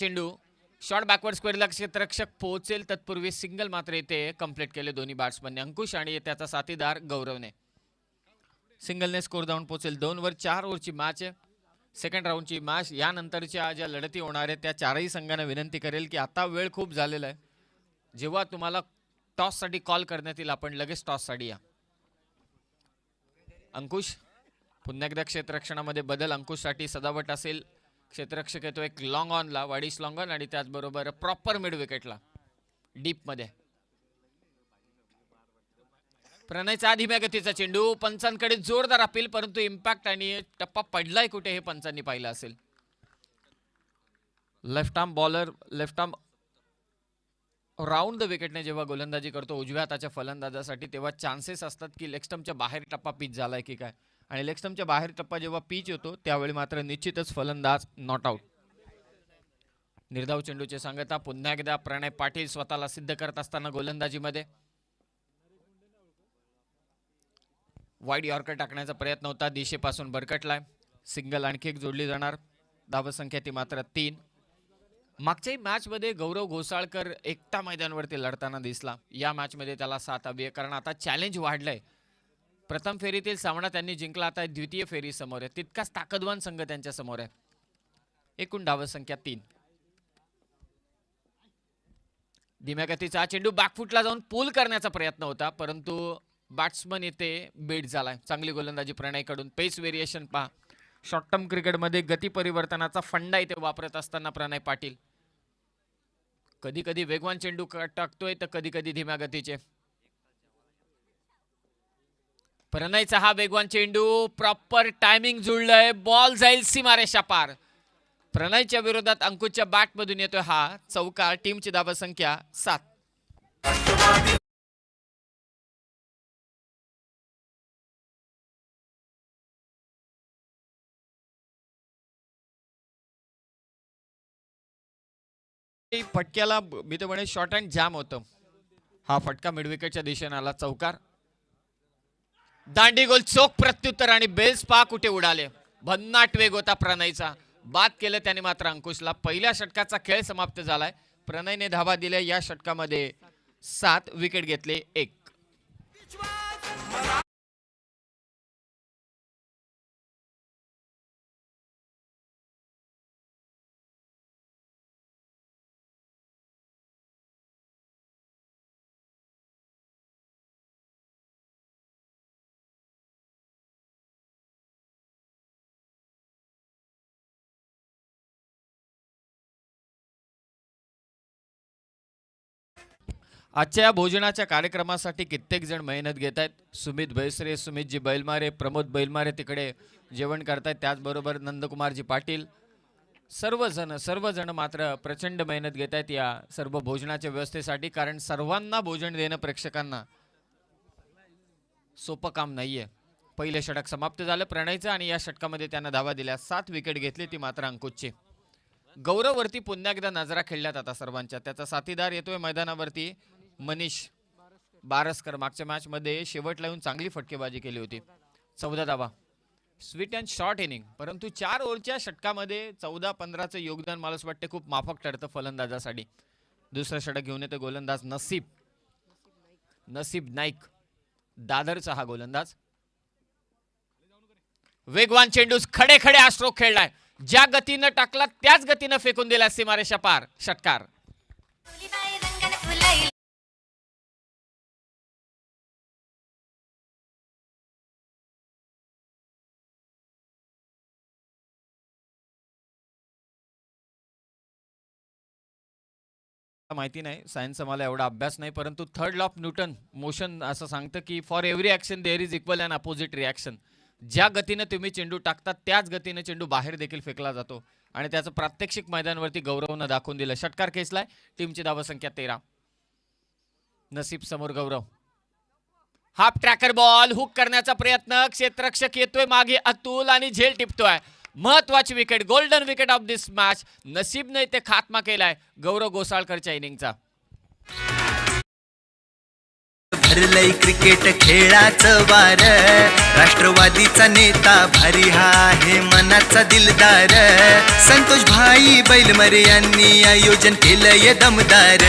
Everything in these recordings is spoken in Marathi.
चेंडू शॉर्ट बॅकवर्ड स्क्वेअरला क्षेत्ररक्षक पोहोचेल तत्पूर्वी सिंगल मात्र इथे कंप्लीट केले दोन्ही बॅट्समनने, अंकुश आणि त्याचा साथीदार गौरवने. सिंगलने स्कोर जाऊन पोहोचेल. 2 वर 4 ओव्हरची मॅच आहे, सेकंड राऊंडची मॅच. यानंतरच्या ज्या लढती होणार आहेत त्या चारही संघांना विनंती करेल की आता वेळ खूप झालेला आहे. जेव्हा तुम्हाला टॉससाठी कॉल करण्यात येईल आपण लगेच टॉससाठी या. अंकुश पुन्हा एकदा क्षेत्ररक्षणामध्ये बदल. अंकुशसाठी सजावट असेल. क्षेत्ररक्षक येतो एक लॉंग ऑनला, वाडीस लॉंग ऑन आणि त्याचबरोबर प्रॉपर मिड विकेटला डीप मध्ये. प्रणयचा धीम्या गतीचा चेंडू, पंचांकडे जोरदार अपील परंतु इम्पॅक्ट आणि टप्पा पडलाय कुठे हे पंचांनी पाहिलं असेल. Left arm bowler left arm round the विकेटने जेव्हा गोलंदाजी करतो उजव्या हाताच्या फलंदाजासाठी तेव्हा चान्सेस असतात की लेग स्टंपच्या बाहेर टप्पा पिच झालाय की काय, आणि लेग स्टंपच्या बाहेर टप्पा जेव्हा पिच होतो त्यावेळी मात्र निश्चितच फलंदाज नॉट आउट. निर्धाव चेंडूचे सांगता पुन्हा एकदा प्रणय पाटील स्वतःला सिद्ध करत असताना गोलंदाजीमध्ये. वाईड यॉर्कर टाकण्याचा प्रयत्न होता, दिशेपासून भरकटलाय. सिंगल आणखी एक जोडली जाणार. धावसंख्या ती मात्र 3. मागच्याही मॅच मध्ये गौरव घोसाळकर एकटा मैदानावरती लढताना दिसला. या मॅच मध्ये त्याला साथ हवी आहे कारण आता चॅलेंज वाढलंय. प्रथम फेरीतील सामना त्यांनी जिंकला, आता द्वितीय फेरी समोर आहे. तितकाच ताकदवान संघ त्यांच्या समोर आहे. एकूण धावसंख्या 3. धीम्या गतीचा चेंडू बॅकफुटला जाऊन पूल करण्याचा प्रयत्न होता परंतु बॅट्समन इथे बेट झालाय. चांगली गोलंदाजी प्रणयकडून. पेस व्हेरिएशन पहा. शॉर्ट टर्म क्रिकेटमध्ये गती परिवर्तनाचा फंडा इथे वापरत असताना प्रणय पाटील कधी कधी वेगवान चेंडू टाकतोय तर कधी कधी धीम्या गतीचे. प्रणयचा हा वेगवान चेंडू प्रॉपर टायमिंग जुळलंय, बॉल जाईल सीमारेषा पार. प्रणयच्या विरोधात अंकुशच्या बॅट मधून येतोय हा चौकार. टीमची धावसंख्या 7. फटक्याला मी तर म्हणे शॉर्ट अँड जॅम होतं. हा फटका मिड विकेटच्या दिशेने आला. चौकार. दांडी गोल चोख प्रत्युत्तर आणि बेल्स पा कुठे उडाले. भन्नाट वेग होता प्रणयचा. बाद केलं त्याने मात्र अंकुशला. पहिल्या षटकाचा खेळ समाप्त झालाय. प्रणयने धावा दिल्या या षटकामध्ये 7 विकेट घेतले 1. आजच्या या भोजनाच्या कार्यक्रमासाठी कित्येक जण मेहनत घेत आहेत. सुमित भैसरे, सुमितजी बैलमारे, प्रमोद बैलमारे तिकडे जेवण करतायत. त्याचबरोबर नंदकुमारजी पाटील, सर्वजण मात्र प्रचंड मेहनत घेत आहेत या सर्व भोजनाच्या व्यवस्थेसाठी. कारण सर्वांना भोजन देणं प्रेक्षकांना सोपं काम नाहीये. पहिले षटक समाप्त झालं प्रणयचं आणि या षटकामध्ये त्यानं धावा दिल्या. 7 विकेट घेतली ती मात्र अंकुशची. गौरववरती पुन्हा एकदा नजरा खेळल्यात आता सर्वांच्या. त्याचा साथीदार येतोय मैदानावरती मनीष बारसकर. मागच्या मॅच मध्ये शेवटला येऊन चांगली फटकेबाजी केली होती. 14 धावा. स्वीट अँड शॉर्ट इनिंग परंतु 4 ओव्हरच्या षटकामध्ये 14-15चं योगदान मला असं वाटतं खूप माफक ठरतं फलंदाजासाठी. दुसरं षटक घेऊन येतो गोलंदाज नसीब नाईक, दादरचा हा गोलंदाज. वेगवान चेंडू खडे हा स्ट्रोक खेळलाय. ज्या गतीनं टाकला त्याच गतीनं फेकून दिला सीमारेषा पार. षटकार. माहिती नाही, सायन्सचा मला एवढा अभ्यास नाही परंतु third law of Newton motion असं सांगतं की for every action there is equal and opposite reaction. ज्या गतीने तुम्ही चेंडू टाकतात त्याच गतीने चेंडू बाहेर देखील फेकला जातो आणि त्याचं प्रात्यक्षिक मैदानावरती गौरवनं दाखवून दिलं. षटकार खेचलाय. टीमची धावसंख्या 13. नसीब समोर गौरव. हाफ ट्रॅकर बॉल हुक करण्याचा प्रयत्न. क्षेत्ररक्षक येतोय मागे अतुल आणि झेल टिपतोय. महत्वाची wicket, golden wicket of this match. नसीबने ते खात्मा केलाय गौरव घोसाळकरच्या इनिंगचा. भरलंय क्रिकेट खेळाचं वार, राष्ट्रवादीचा नेता भारी हा आहे मनाचा दिलदार, संतोष भाई बैलमरे यांनी आयोजन केलंय दमदार,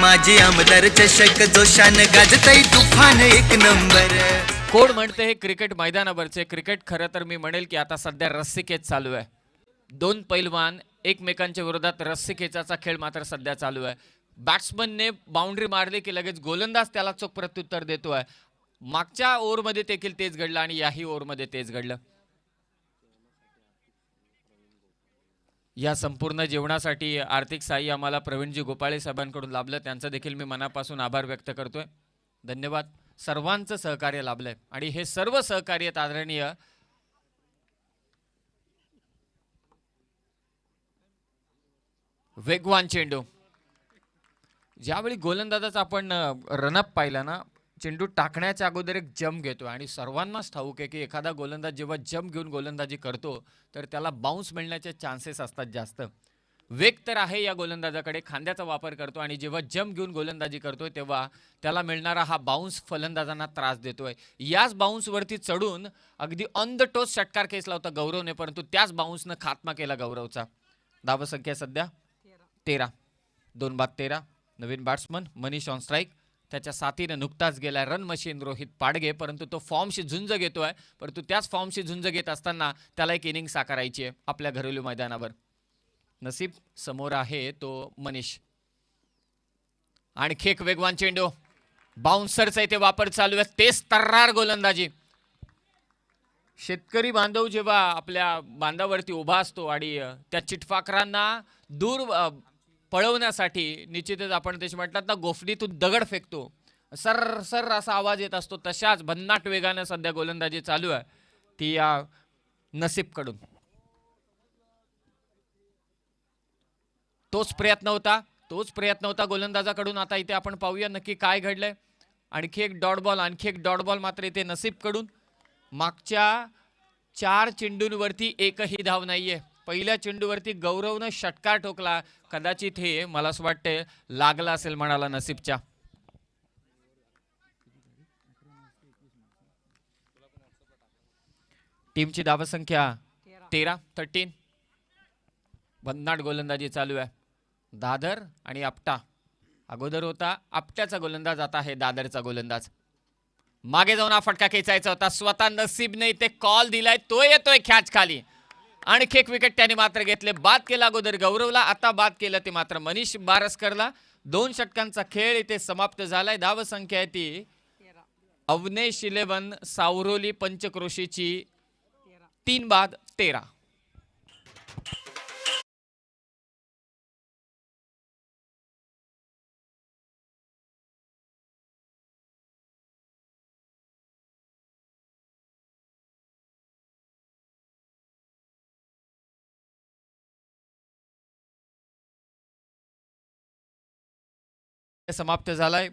माझे आमदार चषक जोशान गाजतय तुफान एक नंबर. कोण म्हणते हे क्रिकेट मैदानावरचे क्रिकेट? खरं तर मी म्हणेल की आता सध्या रस्सीखेच चालू आहे. दोन पैलवान एकमेकांच्या विरोधात रस्सीखेचाचा खेळ मात्र सध्या चालू आहे. बॅट्समनने बाउंड्री मारली की लगेच गोलंदाज त्याला चोख प्रत्युत्तर देतोय. मागच्या ओव्हरमध्ये देखील तेच घडलं आणि याही ओव्हरमध्ये तेच घडलं. या संपूर्ण जेवणासाठी आर्थिक सहाय्य आम्हाला प्रवीणजी गोपाळे साहेबांकडून लाभलं, त्यांचा देखील मी मनापासून आभार व्यक्त करतोय. धन्यवाद. सर्वांचं सहकार्य लाभलंय आणि हे सर्व सहकार्य आदरणीय वेगवान चेंडू. ज्यावेळी गोलंदाजाचा आपण रनअप पाहिला ना, चेंडू टाकण्याच्या अगोदर एक जंप घेतो आणि सर्वांनाच ठाऊक आहे की एखादा गोलंदाज जेव्हा जंप घेऊन गोलंदाजी करतो तर त्याला बाउन्स मिळण्याचे चान्सेस असतात जास्त. वेग तर आहे या गोलंदाजाकडे, खांद्याचा वापर करतो आणि जेव्हा जंप घेऊन गोलंदाजी करतोय तेव्हा त्याला मिळणारा हा बाउन्स फलंदाजांना त्रास देतोय. याच बाउन्सवरती चढून अगदी ऑन द टोस षटकार खेचला होता गौरवने, परंतु त्याच बाउन्सनं खात्मा केला गौरवचा. धावसंख्या सध्या 13, 2 बाद 13. नवीन बॅट्समन मनीष ऑन स्ट्राईक, त्याच्या साथीने नुकताच गेला रन मशीन रोहित पाडगे, परंतु तो फॉर्मशी झुंज घेतोय. परंतु त्याच फॉर्मशी झुंज घेत असताना त्याला एक इनिंग साकारायची आहे आपल्या घरेलू मैदानावर. नसीब समोर आहे तो मनीष. आणखी एक वेगवान चेंडू, बाउन्सरचा इथे वापर चालू आहे. तेच तर्रार गोलंदाजी. शेतकरी बांधव जेव्हा आपल्या बांधावरती उभा असतो आणि त्या चिटफाकरांना दूर पळवण्यासाठी निश्चितच आपण त्याची म्हणतात ना, गोफणीतून दगड फेकतो, सर सर असा आवाज येत असतो, तशाच भन्नाट वेगाने सध्या गोलंदाजी चालू आहे ती या नसीबकडून. तोच प्रयत्न होता गोलंदाजाकडून. आता इथे आपण पाहूया नक्की काय घडलंय. आणखी एक डॉट बॉल मात्र इथे नसीबकडून. मागच्या 4 चेंडूंवरती एकही धाव नाहीये. पहिल्या चेंडूवरती गौरवनं षटकार ठोकला, कदाचित हे मला असं वाटतंय लागला असेल म्हणाला नसीबच्या. टीमची धावसंख्या 13. भन्नाट गोलंदाजी चालू आहे. दादर आणि आपटा. अगोदर होता आपट्याचा गोलंदाज, आता आहे दादरचा गोलंदाज. मागे जाऊन हा फटका खेचायचा होता, स्वतः नसीबने इथे कॉल दिलाय, तो येतोय कॅच खाली. आणखी एक विकेट त्याने मात्र घेतले. बाद केला अगोदर गौरवला, आता बाद केलं ते मात्र मनीष बारसकरला. 2 षटकांचा खेळ इथे समाप्त झालाय. धावसंख्या आहे ती अवनेश 11 सावरोली पंचक्रोशीची 3 बाद 13. समाप्त झालाय.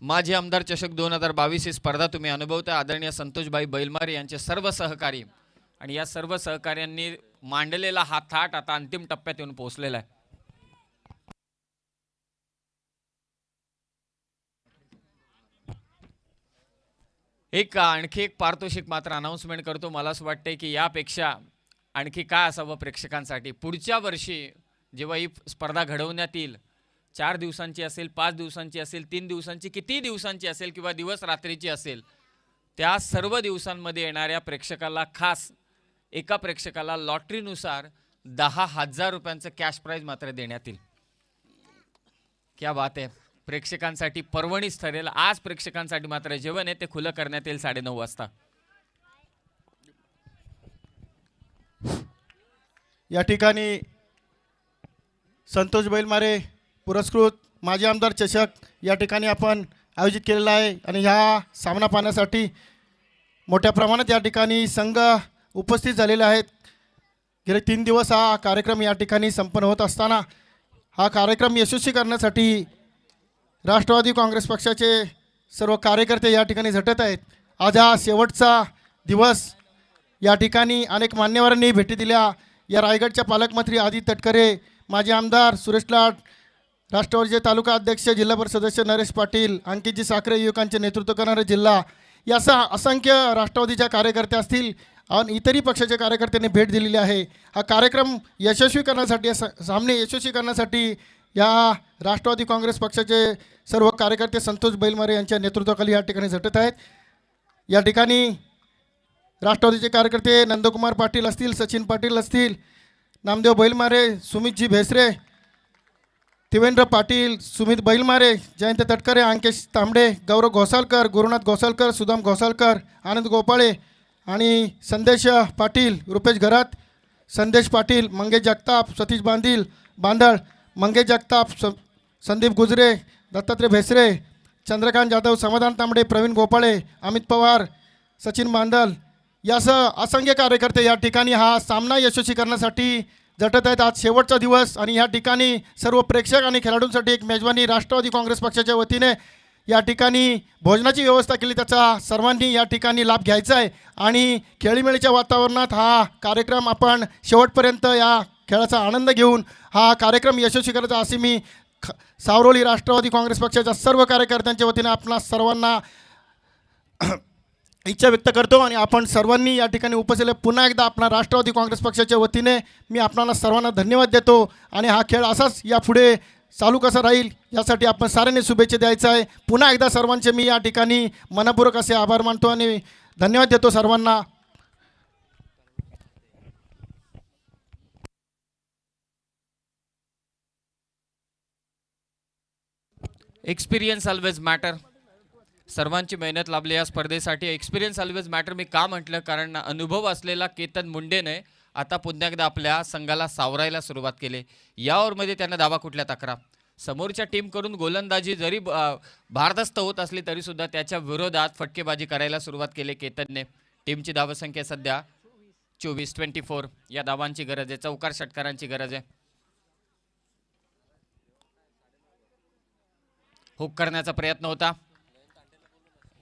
माजी आमदार चषक 2022 ही स्पर्धा तुम्ही अनुभवता. आदरणीय संतोषभाई बैलमारे यांचे सर्व सहकारी आणि या सर्व सहकार्यांनी मांडलेला हा थाट आता अंतिम टप्प्यात येऊन पोहोचलेला आहे. आणखी एक पारितोषिक मात्र अनाउन्समेंट करतो. मला असं वाटतंय की यापेक्षा आणखी काय असावं प्रेक्षकांसाठी. पुढच्या वर्षी जेव्हा ही स्पर्धा घडवण्यात येईल, 4 दिवसांची असेल, 5 दिवसांची असेल, 3 दिवसांची, किती दिवसांची असेल किंवा दिवस रात्रीची असेल, त्या सर्व दिवसांमध्ये येणाऱ्या प्रेक्षकाला खास एका प्रेक्षकाला लॉटरीनुसार 10,000 रुपयांचं कॅश प्राइज मात्र देण्यात येईल. क्या बात आहे. प्रेक्षकांसाठी पर्वणीच ठरेल. आज प्रेक्षकांसाठी मात्र जेवण आहे ते खुलं करण्यात येईल 9:30 वाजता. या ठिकाणी संतोष बैलमारे पुरस्कृत माजी आमदार चषक या ठिकाणी आपण आयोजित केलेला आहे आणि ह्या सामना पाहण्यासाठी मोठ्या प्रमाणात या ठिकाणी संघ उपस्थित झालेले आहेत. गेले 3 दिवस हा कार्यक्रम या ठिकाणी संपन्न होत असताना हा कार्यक्रम यशस्वी करण्यासाठी राष्ट्रवादी काँग्रेस पक्षाचे सर्व कार्यकर्ते या ठिकाणी झटत आहेत. आज हा शेवटचा दिवस. या ठिकाणी अनेक मान्यवरांनी भेटी दिल्या. या रायगडच्या पालकमंत्री आदित्य तटकरे, माजी आमदार सुरेश लाड, राष्ट्रवादीचे तालुका अध्यक्ष जिल्हा परिषद सदस्य नरेश पाटील, अंकितजी साखरे युवकांचे नेतृत्व करणारे जिल्हा, याचा असंख्य राष्ट्रवादीच्या कार्यकर्ते असतील आणि इतरही पक्षाच्या कार्यकर्त्यांनी भेट दिलेली आहे. हा कार्यक्रम यशस्वी करण्यासाठी, सामने यशस्वी करण्यासाठी या राष्ट्रवादी काँग्रेस पक्षाचे सर्व कार्यकर्ते संतोष बैलमारे यांच्या नेतृत्वाखाली या ठिकाणी झटत आहेत. या ठिकाणी राष्ट्रवादीचे कार्यकर्ते नंदकुमार पाटील असतील, सचिन पाटील असतील, नामदेव बैलमारे, सुमितजी भेसरे, त्रिवेंद्र पाटील, सुमित बैलमारे, जयंत तटकरे, अंकेश तांबडे, गौरव घोसालकर, गुरुनाथ घोसालकर, सुदाम घोसालकर, आनंद गोपाळे आणि संदेश पाटील, रुपेश घरात, संदेश पाटील, मंगेश जगताप, सतीश बांदळ, मंगेश जगताप, संदीप गुजरे, दत्तात्रय भेसरे, चंद्रकांत जाधव, समाधान तांबडे, प्रवीण गोपाळे, अमित पवार, सचिन बांदल यासह असंख्य कार्यकर्ते या ठिकाणी हा सामना यशस्वी करण्यासाठी झटत आहेत. आज शेवटचा दिवस आणि या ठिकाणी सर्व प्रेक्षक आणि खेळाडूंसाठी एक मेजवानी राष्ट्रवादी काँग्रेस पक्षाच्या वतीने या ठिकाणी भोजनाची व्यवस्था केली. त्याचा सर्वांनी या ठिकाणी लाभ घ्यायचा आहे आणि खेळीमेळीच्या वातावरणात हा कार्यक्रम आपण शेवटपर्यंत या खेळाचा आनंद घेऊन हा कार्यक्रम यशस्वी करायचा असे मी सावरोली राष्ट्रवादी काँग्रेस पक्षाच्या सर्व कार्यकर्त्यांच्या वतीने आपणा सर्वांना इच्छा व्यक्त करतो आणि आपण सर्वांनी या ठिकाणी उपस्थित पुन्हा एकदा आपला राष्ट्रवादी काँग्रेस पक्षाच्या वतीने मी आपणाला सर्वांना धन्यवाद देतो आणि हा खेळ असाच यापुढे चालू कसा राहील यासाठी आपण साऱ्यांनी शुभेच्छा द्यायचा आहे. पुन्हा एकदा सर्वांचे मी या ठिकाणी मनपूर्वक असे आभार मानतो आणि धन्यवाद देतो सर्वांना. Experience always matter. सर्वांची मेहनत लाभली या स्पर्धेसाठी. एक्सपिरियन्स ऑलवेज मॅटर मी का म्हटलं, कारण अनुभव असलेला केतन मुंडेने आता पुन्हा एकदा आपल्या संघाला सावरायला सुरुवात केली. या ओव्हरमध्ये त्यांना धावा कुठल्या तक्रार, समोरच्या टीमकडून गोलंदाजी जरी भारदस्त होत असली तरीसुद्धा त्याच्या विरोधात फटकेबाजी करायला सुरुवात केली केतनने. टीमची धावसंख्या सध्या 24 या धावांची गरज आहे, चौकार षटकारांची गरज आहे. हुक करण्याचा प्रयत्न होता.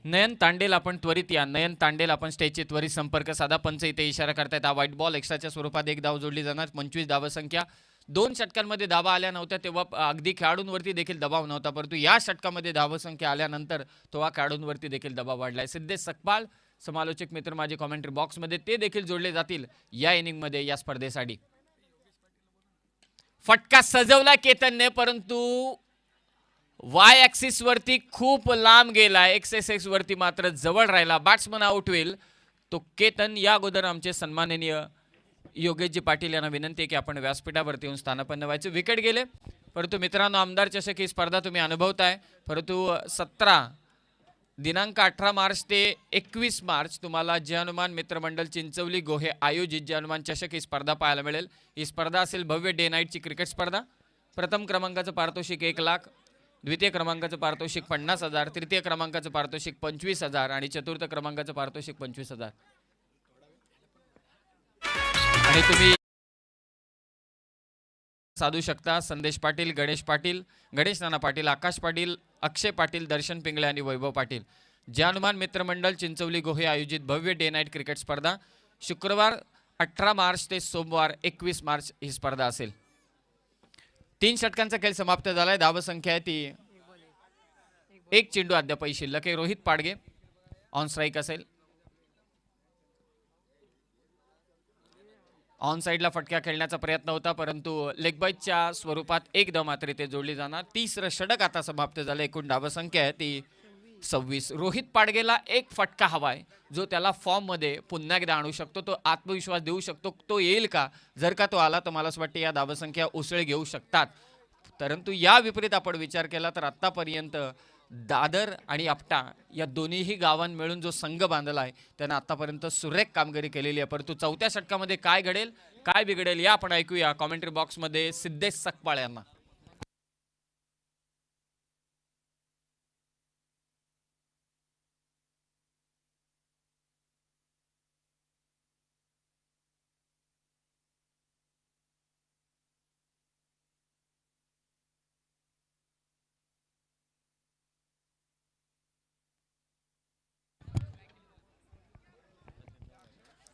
नयन तांडेल आपण त्वरित या. नयन तांडेल आपण स्टेजचे त्वरित संपर्क साधा. पंच इथे इशारा करतायत. हा व्हाईट बॉल एक्स्ट्राच्या स्वरूपात एक धाव जोडली जाणार. 25 धावसंख्या. 2 षटकांमध्ये धावा आल्या नव्हत्या तेव्हा अगदी खेळाडूंवरती देखील दबाव नव्हता, परंतु या षटकामध्ये धावसंख्या आल्यानंतर तेव्हा खेळाडूंवरती देखील दबाव वाढलाय. सिद्धेश सकपाल समालोचक मित्र माझे कॉमेंट्री बॉक्समध्ये, ते देखील जोडले जातील या इनिंगमध्ये या स्पर्धेसाठी. फटका सजवला केतनने, परंतु वाय ॲक्सिस वरती खूप लांब गेला. एक्स वरती मात्र जवळ राहिला. बॅट्समन आउट होईल तो केतन. या अगोदर आमचे सन्माननीय योगेशजी पाटील यांना विनंती आहे की आपण व्यासपीठावरती येऊन स्थानापन्न व्हायचे. विकेट गेले, परंतु मित्रांनो आमदार चषक ही स्पर्धा तुम्ही अनुभवताय, परंतु 17 दिनांक 18 मार्च ते 21 मार्च तुम्हाला जय हनुमान मित्रमंडळ चिंचवली गोहे आयोजित जय हनुमान चषक ही स्पर्धा पाहायला मिळेल. ही स्पर्धा असेल भव्य डे नाईटची क्रिकेट स्पर्धा. प्रथम क्रमांकाचं पारितोषिक 1 लाख, द्वितीय क्रमांकाचं पारितोषिक 50,000, तृतीय क्रमांकाचं पारितोषिक 25,000 आणि चतुर्थ क्रमांकाचं पारितोषिक 25,000. आणि तुम्ही साधू शकता संदेश पाटील, गणेश पाटील, गणेश नाना पाटील, आकाश पाटील, अक्षय पाटील, दर्शन पिंगळे आणि वैभव पाटील. जय हनुमान मित्रमंडळ चिंचवली गोहे आयोजित भव्य डे नाईट क्रिकेट स्पर्धा शुक्रवार 18 मार्च ते सोमवार 21 मार्च ही स्पर्धा असेल. 3 षटकांचा खेळ समाप्त झालाय. धावसंख्या आहे ती 1 चेंडू अद्याप शिल्लक आहे. रोहित पाडगे ऑन स्ट्राईक असेल. ऑन साईडला फटका खेळण्याचा प्रयत्न होता, परंतु लेग बाईटच्या स्वरूपात एक धाव मात्र ते जोडली जाणार. 3रं षटक आता समाप्त झालं. एकूण धावसंख्या आहे ती 26. रोहित पाडगेला एक फटका हवाय जो त्याला फॉर्म मध्ये पुन्हा एकदा आणू शकतो, तो आत्मविश्वास देऊ शकतो. तो येईल का? जर का तो आला तर मला असं वाटतं या धावसंख्या उसळ घेऊ शकतात. परंतु या विपरीत आपण विचार केला तर आतापर्यंत दादर आणि आपटा या दोन्हीही गावांनी मिळून जो संघ बांधला आहे त्यानं आतापर्यंत सुरेख कामगिरी केलेली आहे. परंतु 4थ्या षटकामध्ये काय घडेल, काय बिघडेल या आपण ऐकूया कॉमेंट्री बॉक्समध्ये सिद्धेश सकपाळ यांना.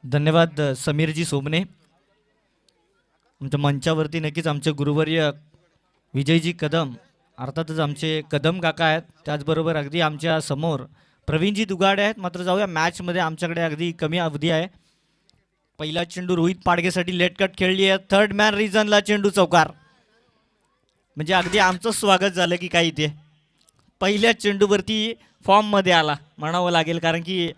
धन्यवाद समीरजी सोमने. आमच्या मंचावरती नक्कीच आमचे गुरुवर्य विजयजी कदम, अर्थातच आमचे कदम काका आहेत. त्याचबरोबर अगदी आमच्या समोर प्रवीणजी दुगाडे आहेत. मात्र जाऊया मॅचमध्ये, आमच्याकडे अगदी कमी अवधी आहे. पहिला चेंडू रोहित पाडगेसाठी लेट कट खेळली आहे. थर्ड मॅन रिझनला चेंडू चौकार. म्हणजे अगदी आमचं स्वागत झालं की काय इथे. पहिल्या चेंडूवरती फॉर्ममध्ये आला म्हणावं लागेल, कारण की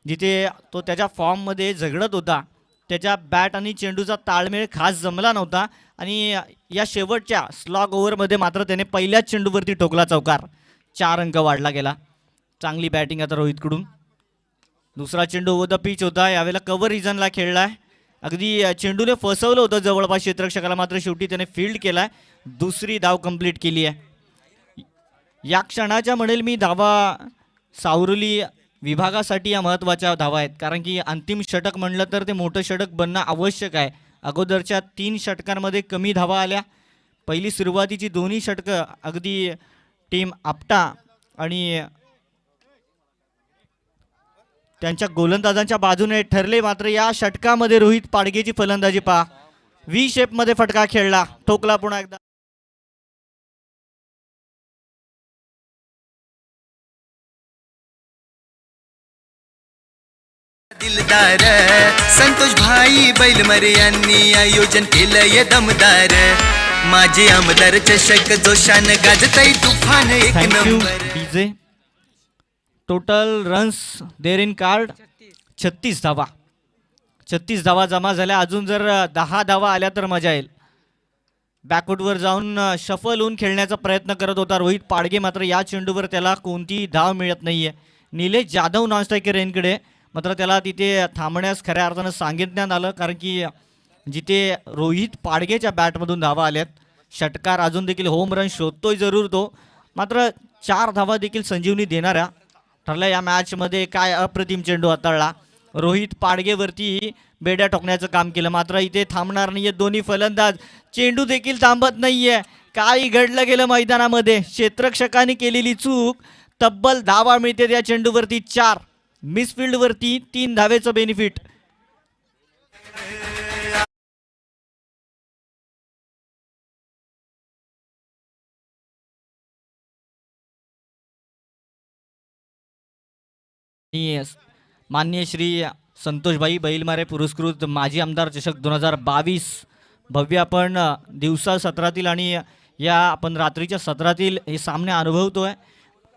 जिथे तो त्याच्या फॉर्ममध्ये झगडत होता त्याच्या बॅट आणि चेंडूचा ताळमेळ खास जमला नव्हता आणि या शेवटच्या स्लॉग ओव्हरमध्ये मात्र त्याने पहिल्याच चेंडूवरती ठोकला चौकार. 4 अंक वाढला गेला. चांगली बॅटिंग आता रोहितकडून. दुसरा चेंडू ओव्हर द पिच होता, यावेळेला कव्हर रिजनला खेळला आहे. अगदी चेंडूने फसवलं होतं जवळपास क्षेत्ररक्षकाला, मात्र शेवटी त्याने फील्ड केला आहे. दुसरी धाव कंप्लीट केली आहे. या क्षणाच्या म्हणेल मी धावा सावरुली विभागासाठी या महत्त्वाच्या धावा आहेत, कारण की अंतिम षटक म्हणलं तर ते मोठं षटक बनणं आवश्यक आहे. अगोदरच्या 3 षटकांमध्ये कमी धावा आल्या. पहिली सुरुवातीची दोन्ही षटकं अगदी टीम आपटा आणि त्यांच्या गोलंदाजांच्या बाजूने ठरले. मात्र या षटकामध्ये रोहित पाडगेची फलंदाजी पहा. व्ही शेपमध्ये फटका खेळला, ठोकला पुन्हा एकदा. दिलदार संतोष भाई बैलमरे यांनी आयोजन केलंय दमदार. माझे आमदार चषक जोशान गाजतय तुफान एक thank you number. DJ. Total runs there in card 36 धावा. 36 धावा जमा झाल्या. अजून जर 10 धावा आल्या तर मजा येईल. बॅकवुडवर जाऊन शफल होऊन खेळण्याचा प्रयत्न करत होता रोहित पाडगे, मात्र या चेंडूवर त्याला कोणतीही धाव मिळत नाहीये. निलेश जाधव नॉन स्ट्रायकर यांकडे, मात्र त्याला तिथे थांबण्यास खऱ्या अर्थानं सांगितण्यात आलं, कारण की जिथे रोहित पाडगेच्या बॅटमधून धावा आल्यात. षटकार अजून देखील होम रन शोधतोय जरूर तो, मात्र 4 धावा देखील संजीवनी देणाऱ्या ठरला. या मॅचमध्ये काय अप्रतिम चेंडू हाताळला. रोहित पाडगेवरती बेड्या ठोकण्याचं काम केलं, मात्र इथे थांबणार नाहीये दोन्ही फलंदाज. चेंडू देखील थांबत नाहीये. काही घडलं गेलं मैदानामध्ये. क्षेत्ररक्षकांनी केलेली चूक. तब्बल धावा मिळते त्या चेंडूवरती 4. मिसफिल्डवरती 3 धावेचं बेनिफिट. माननीय श्री संतोषभाई बैलमारे पुरस्कृत माजी आमदार चषक 2022 भव्य आपण दिवसा सत्रातील आणि या आपण रात्रीच्या सत्रातील हे सामने अनुभवतोय.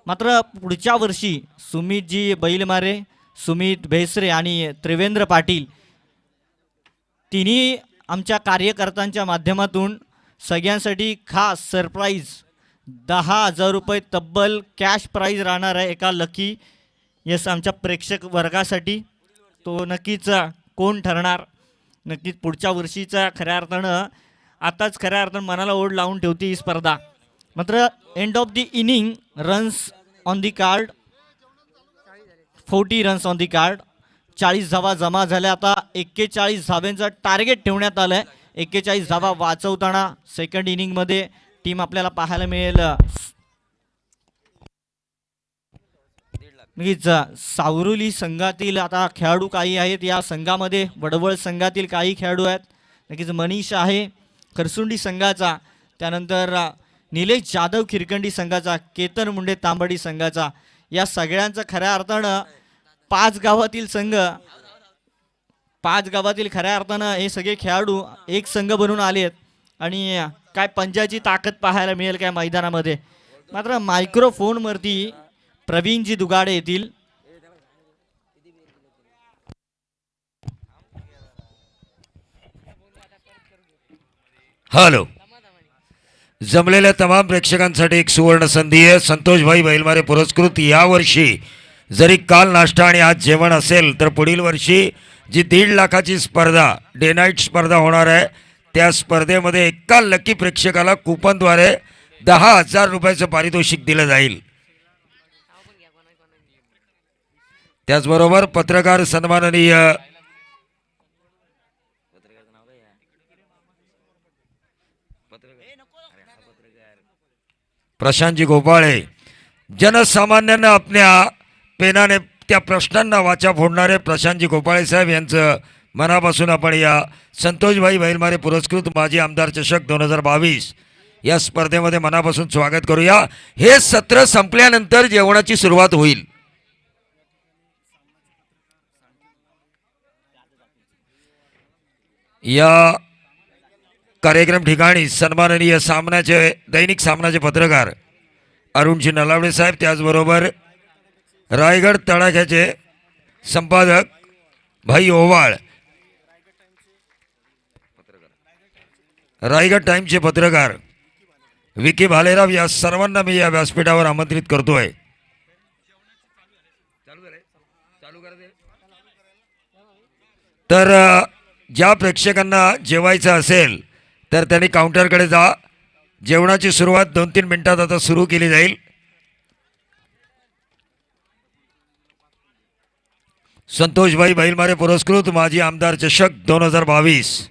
मात्र पुढच्या वर्षी सुमितजी बैलमारे, सुमित भेसरे आणि त्रिवेंद्र पाटील तिन्ही आमच्या कार्यकर्त्यांच्या माध्यमातून सगळ्यांसाठी खास सरप्राईज 10,000 रुपये तब्बल कॅश प्राईज राहणार आहे एका लकी यस आमच्या प्रेक्षक वर्गासाठी. तो नक्कीच कोण ठरणार, नक्कीच पुढच्या वर्षीचा खऱ्या अर्थानं आताच खऱ्या अर्थानं मनाला ओढ लावून ठेवते ही स्पर्धा. मात्र end of the inning runs on the card 40 runs on the card. 40 धावा जमा झाल्या. आता 41 धाव्यांचं टार्गेट ठेवण्यात आलं आहे. 41 धावा वाचवताना सेकंड इनिंगमध्ये टीम आपल्याला पाहायला मिळेल. नक्कीच सावरुली संघातील आता खेळाडू काही आहेत. या संघामध्ये वडवळ संघातील काही खेळाडू आहेत. नक्कीच मनीष आहे खरसुंडी संघाचा, त्यानंतर निलेश जाधव खिरकंडी संघाचा, केतन मुंडे तांबडी संघाचा. या सगळ्यांचं खऱ्या अर्थानं 5 गावातील संघ, 5 गावातील खऱ्या अर्थानं हे सगळे खेळाडू एक संघ बनून आले आहेत आणि काय पंजाची ताकद पाहायला मिळेल काय मैदानामध्ये. मात्र मायक्रोफोनवरती प्रवीणजी दुगाडे येतील. हॅलो, जमलेल्या तमाम प्रेक्षकांसाठी एक सुवर्ण संधी आहे. संतोषभाई बैलमारे पुरस्कृत यावर्षी जरी काल नाश्ता आणि आज जेवण असेल तर पुढील वर्षी जी 1.5 लाखाची स्पर्धा डे नाईट स्पर्धा होणार आहे त्या स्पर्धेमध्ये एका लकी प्रेक्षकाला कुपनद्वारे 10,000 रुपयाचं पारितोषिक दिलं जाईल. त्याचबरोबर पत्रकार सन्माननीय प्रशांतजी गोपाळे, जनसामान्यांना आपल्या पेनाने त्या प्रश्नांना वाचा फोडणारे प्रशांतजी गोपाळे साहेब यांचं मनापासून आपण या संतोषभाई बैलमारे पुरस्कृत माजी आमदार चषक 2022 या स्पर्धेमध्ये मनापासून स्वागत करूया. हे सत्र संपल्यानंतर जेवणाची सुरुवात होईल. या कार्यक्रम ठिकाणी सन्माननीय दैनिक सामनाचे पत्रकार अरुणजी नलावडे साहेब, त्याचबरोबर रायगड तडाख्याचे संपादक भाई ओवाळ, रायगड टाइमचे पत्रकार विकी भालेराव, या सर्वांना मी या व्यासपीठावर आमंत्रित करतोय. तर ज्या प्रेक्षकांना जेवायचं असेल तर त्यांनी काउंटरकडे जा. जेवणाची सुरुवात 2-3 मिनिटात आता सुरू केली जाईल. संतोषभाई बैलमारे पुरस्कृत माजी आमदार चषक 2022.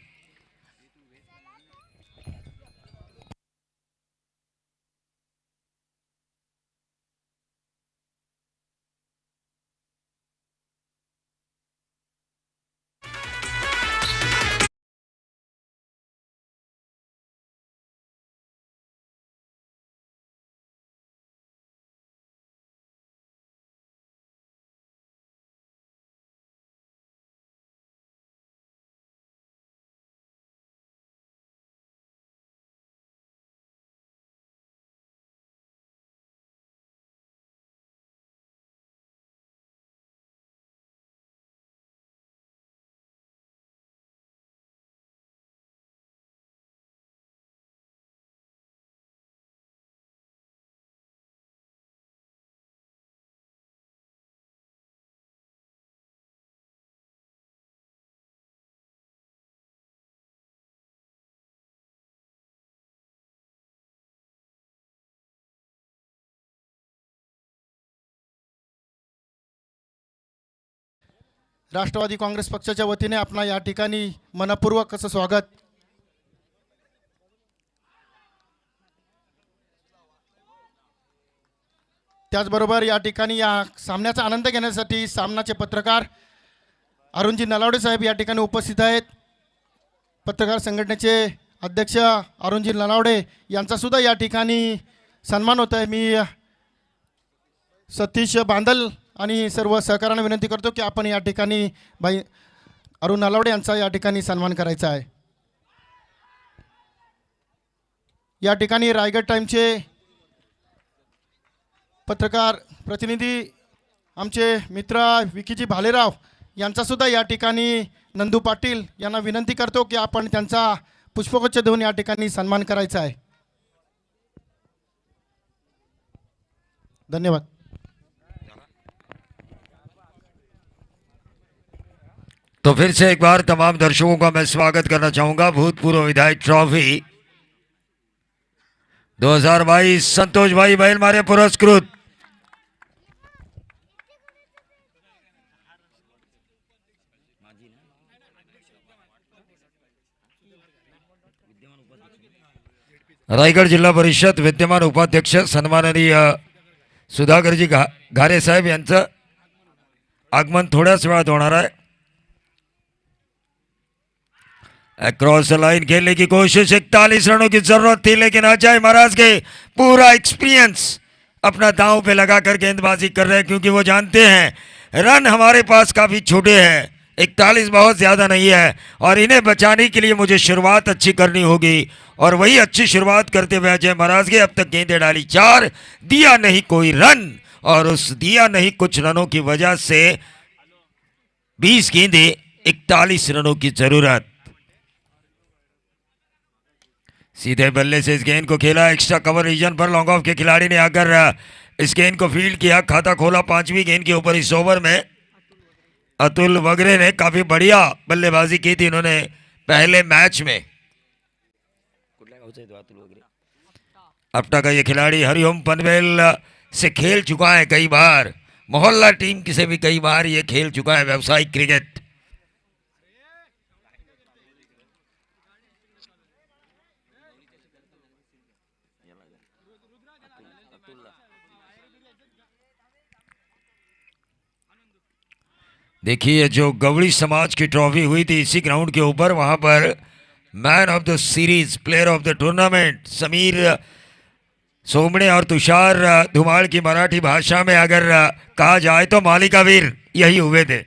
राष्ट्रवादी काँग्रेस पक्षाच्या वतीने आपणा या ठिकाणी मनपूर्वक असं स्वागत. त्याचबरोबर या ठिकाणी या सामन्याचा आनंद घेण्यासाठी सामनाचे पत्रकार अरुणजी नलावडे साहेब या ठिकाणी उपस्थित आहेत. पत्रकार संघटनेचे अध्यक्ष अरुणजी नलावडे यांचा सुद्धा या ठिकाणी सन्मान होत आहे. मी सतीश बांदल आणि सर्व सहकाऱ्यांना विनंती करतो की आपण या ठिकाणी अरुण नलावडे यांचा या ठिकाणी सन्मान करायचा आहे. या ठिकाणी रायगड टाइमचे पत्रकार प्रतिनिधी आमचे मित्र विकीजी भालेराव यांचा सुद्धा या ठिकाणी नंदू पाटील यांना विनंती करतो की आपण त्यांचा पुष्पगुच्छ देऊन या ठिकाणी सन्मान करायचा आहे. धन्यवाद. तो फिर से एक बार तमाम दर्शकों का मैं स्वागत करना चाहूंगा. भूतपूर्व विधायक ट्रॉफी 2022 संतोष भाई बैलमारे पुरस्कृत रायगड जिल्हा परिषद विद्यमान उपाध्यक्ष सन्माननीय सुधाकरजी घारे साहेब यांचं आगमन थोड्याच वेळात होणार आहे. क्रॉस लाइन खेलने की कोशिश, 41 रनों की जरूरत थी लेकिन अजय महाराज के पूरा एक्सपीरियंस अपना दांव पे लगा कर गेंदबाजी कर रहे हैं क्योंकि वो जानते हैं रन हमारे पास काफी छोटे हैं, 41 बहुत ज्यादा नहीं है और इन्हें बचाने के लिए मुझे शुरुआत अच्छी करनी होगी और वही अच्छी शुरुआत करते हुए अजय महाराज के अब तक गेंदें डाली 4, दिया नहीं कोई रन और उस दिया नहीं कुछ रनों की वजह से 20 गेंदें 41 रनों की जरूरत. सीधे बल्ले से इस गेंद को खेला एक्स्ट्रा कवर रीजन पर. लॉन्ग ऑफ के खिलाड़ी ने आकर इस गेंद को फील्ड किया, खाता खोला 5वीं गेंद के ऊपर इस ओवर में. अतुल वगरे ने काफी बढ़िया बल्लेबाजी की थी इन्होंने पहले मैच में. अपटा का ये खिलाड़ी हरिओम पनवेल से खेल चुका है कई बार, मोहल्ला टीम से भी कई बार ये खेल चुका है व्यावसायिक क्रिकेट. देखिए जो गवड़ी समाज की ट्रॉफी हुई थी इसी ग्राउंड के ऊपर, वहां पर man of the series, player of the tournament Sameer Somane और तुषार धुमाल की मराठी भाषा में अगर कहा जाए तो मालिका वीर यही हुए थे।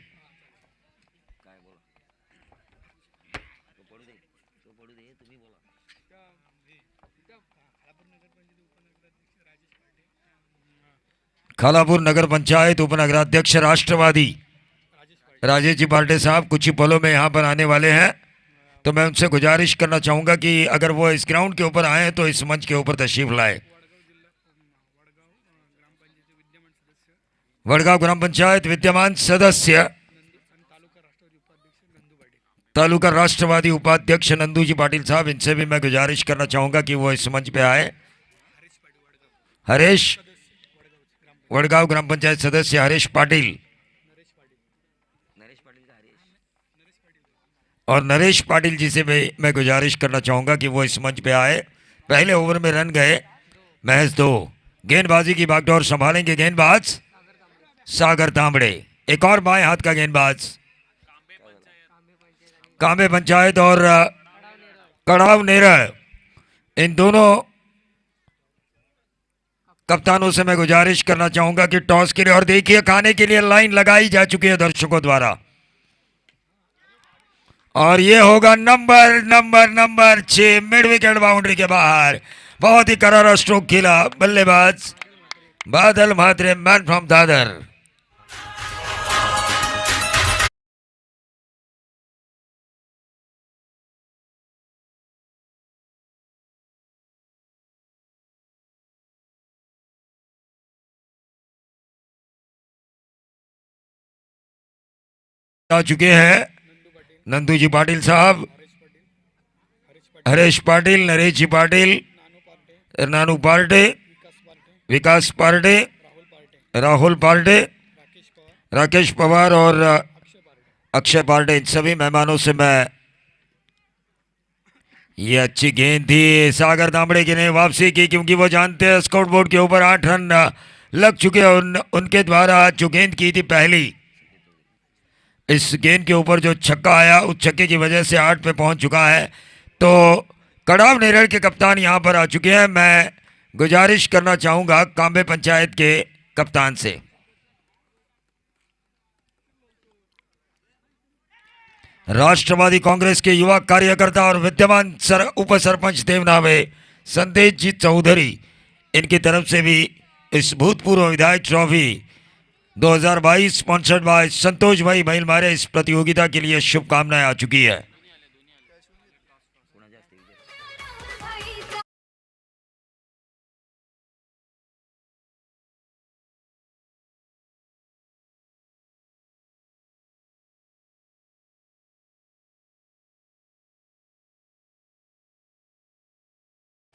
खालापुर नगर पंचायत उपनगराध्यक्ष राष्ट्रवादी राजेश जी पार्टे साहब कुछ ही पलों में यहाँ पर आने वाले हैं, तो मैं उनसे गुजारिश करना चाहूंगा कि अगर वो इस ग्राउंड के ऊपर आए तो इस मंच के ऊपर तशरीफ लाए। वडगांव ग्राम पंचायत विद्यमान सदस्य तालुका राष्ट्रवादी उपाध्यक्ष नंदू जी पाटिल साहब, इनसे भी मैं गुजारिश करना चाहूंगा कि वो इस मंच पे आए। हरेश वडगांव ग्राम पंचायत सदस्य हरेश पाटिल और नरेश पाटिल जी से मैं गुजारिश करना चाहूंगा कि वो इस मंच पे आए। पहले ओवर में रन गए महज 2। गेंदबाजी की बागडोर संभालेंगे गेंदबाज सागर तांबड़े। एक और बाएं हाथ का गेंदबाज कांबे पंचायत और कड़ाव नेरल, इन दोनों कप्तानों से मैं गुजारिश करना चाहूंगा कि टॉस के लिए, और देखिए खाने के लिए लाइन लगाई जा चुकी है दर्शकों द्वारा, और ये होगा नंबर 6 मिड विकेट बाउंड्री के बाहर। बहुत ही करारा स्ट्रोक खेला बल्लेबाज बादल म्हात्रे, मैन फ्रॉम दादर। आ चुके हैं नंदू जी पाटिल साहब, हरेश पाटिल, नरेश जी पाटिल, नानू पार्टे, विकास पार्टे, राहुल पार्टे, राकेश पवार और अक्षय पार्टे, इन सभी मेहमानों से मैं, ये अच्छी गेंद थी सागर तांबड़े की ने वापसी की, क्योंकि वो जानते हैं स्कोर बोर्ड के ऊपर 8 रन लग चुके हैं उनके द्वारा जो गेंद की थी पहली। इस गेंद के ऊपर जो छक्का आया उस छक्के की वजह से 8 पे पहुंच चुका है। तो कड़ाव नेरल के कप्तान यहां पर आ चुके हैं। मैं गुजारिश करना चाहूंगा कांबे पंचायत के कप्तान से, राष्ट्रवादी कांग्रेस के युवा कार्यकर्ता और विद्यमान उप सरपंच देवनावे संदेश जी चौधरी, इनकी तरफ से भी इस भूतपूर्व विधायक ट्रॉफी 2022 स्पॉन्सर्ड बाय संतोष भाई महिलमारे इस प्रतियोगिता के लिए शुभकामनाएं आ चुकी है।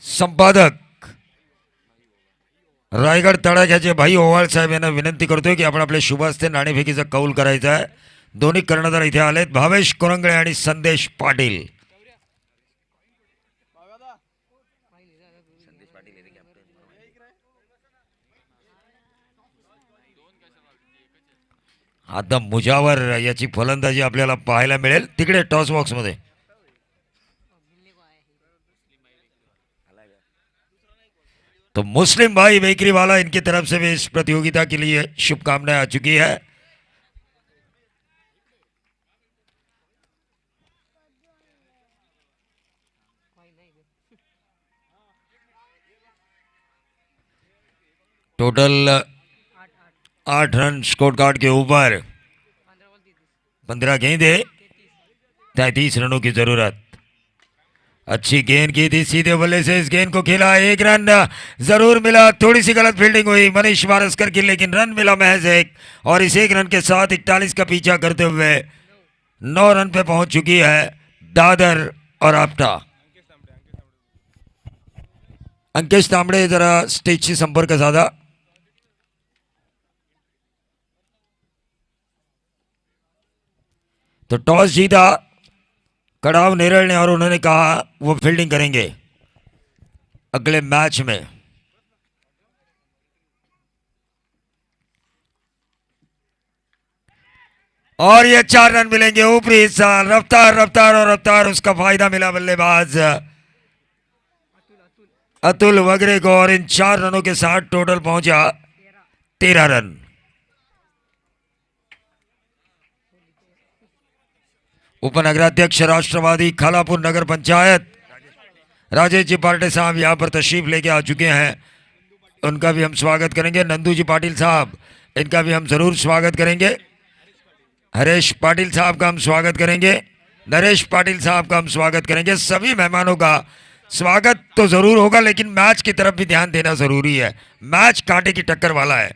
संपादक रायगड तडाख्याचे भाई ओवाळ साहेब यांना विनंती करतोय की आपण आपले शुभ हस्ते नाणेफेकीचा कौल करायचा आहे। दोन्ही कर्णधार इथे आलेत, भावेश कुरंगळे आणि संदेश पाटील। आता मुजावर याची फलंदाजी आपल्याला पाहायला मिळेल तिकडे टॉस बॉक्स मध्ये। तो मुस्लिम भाई बेकरी वाला, इनकी तरफ से भी इस प्रतियोगिता के लिए शुभकामनाएं आ चुकी है। टोटल 8 रन स्कोर कार्ड के ऊपर, 15 गेंदे, 33 रनों की जरूरत। अच्छी गेंद की थी सीधे बल्ले से, इस गेंद को खेला, 1 रन जरूर मिला, थोड़ी सी गलत फील्डिंग हुई मनीष वारस्कर की, लेकिन रन मिला महज 1, और इस 1 रन के साथ 41 का पीछा करते हुए 9 रन पे पहुंच चुकी है दादर और आपटा। अंकेश तांबड़े जरा स्टेजशी संपर्क साधा। तो टॉस जीता कड़ाव नेरल ने, और उन्होंने कहा वो फील्डिंग करेंगे अगले मैच में। और ये 4 रन मिलेंगे ऊपरी हिस्सा, रफ्तार रफ्तार और रफ्तार, उसका फायदा मिला बल्लेबाज अतुल वगरे को और इन 4 रनों के साथ टोटल पहुंचा 13 रन। उपनगराध्यक्ष राष्ट्रवादी खालापुर नगर पंचायत राजेश जी पाटिल साहब यहाँ पर तशरीफ लेके आ चुके हैं, उनका भी हम स्वागत करेंगे। नंदू जी पाटिल साहब, इनका भी हम जरूर स्वागत करेंगे। हरेश पाटिल साहब का हम स्वागत करेंगे, नरेश पाटिल साहब का हम स्वागत करेंगे। सभी मेहमानों का स्वागत तो जरूर होगा, लेकिन मैच की तरफ भी ध्यान देना जरूरी है। मैच कांटे की टक्कर वाला है।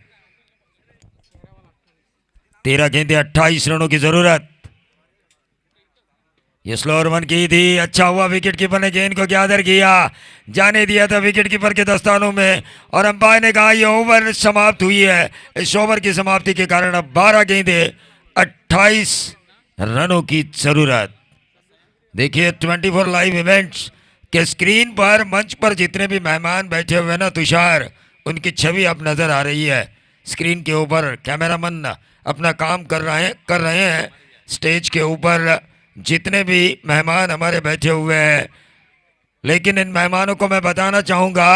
13 गेंदे 28 रनों की जरूरत। ये स्लोअर वन की थी, अच्छा हुआ विकेट कीपर ने गेंद को गैदर किया, जाने दिया था विकेट कीपर के दस्तानों में, और अंपायर ने कहा ये ओवर समाप्त हुई है। इस ओवर की समाप्ति के कारण अब 12 गेंदे 28 रनों की जरूरत। देखिए 24 लाइव इवेंट्स के स्क्रीन पर, मंच पर जितने भी मेहमान बैठे हुए ना तुषार, उनकी छवि अब नजर आ रही है स्क्रीन के ऊपर। कैमरामैन अपना काम कर रहे हैं। स्टेज के ऊपर जितने भी मेहमान हमारे बैठे हुए हैं, लेकिन इन मेहमानों को मैं बताना चाहूँगा,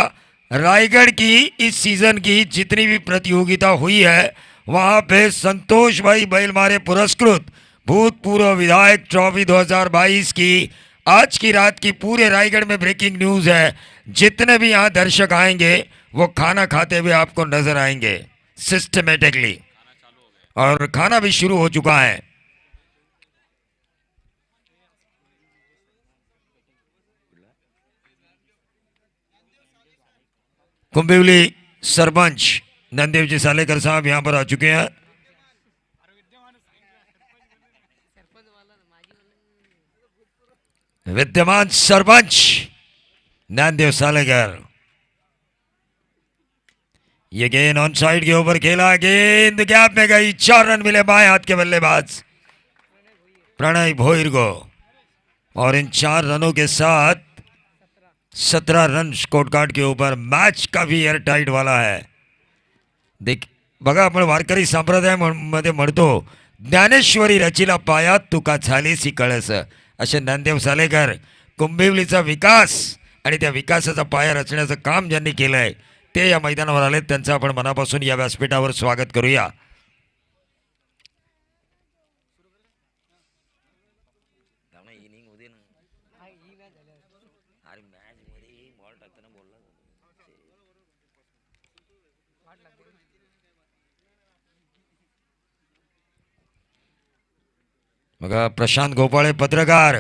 रायगढ़ की इस सीज़न की जितनी भी प्रतियोगिता हुई है, वहाँ पे संतोष भाई बैलमारे पुरस्कृत भूतपूर्व विधायक ट्रॉफी 2022 की आज की रात की पूरे रायगढ़ में ब्रेकिंग न्यूज़ है। जितने भी यहाँ दर्शक आएंगे वो खाना खाते हुए आपको नजर आएंगे सिस्टमेटिकली, और खाना भी शुरू हो चुका है। कुंभिवली सरपंच नंदेव जी सालेकर साहब यहां पर आ चुके हैं। विद्यमान सरपंच नंदेव सालेकर। ये गेंद ऑन साइड के ऊपर खेला, गेंद गैप में गई, 4 रन मिले बाएं हाथ के बल्लेबाज प्रणय भोईर को, और इन 4 रनों के साथ 17 रन स्कोर कार्ड के ऊपर। मैच काफी एयर टाइट वाला है। देख बघा, आपण वारकरी संप्रदायामध्ये म्हणतो, ज्ञानेश्वरी रचिला पाया तुका झालीसी कळस, असे ज्ञानदेव सालेकर कुंभिवलीचा विकास आणि त्या विकासाचा पाया रचण्याचं काम ज्यांनी केलंय ते या मैदानावर आले, त्यांचं आपण मनापासून या व्यासपीठावर स्वागत करूया। बघा प्रशांत गोपाळे पत्रकार,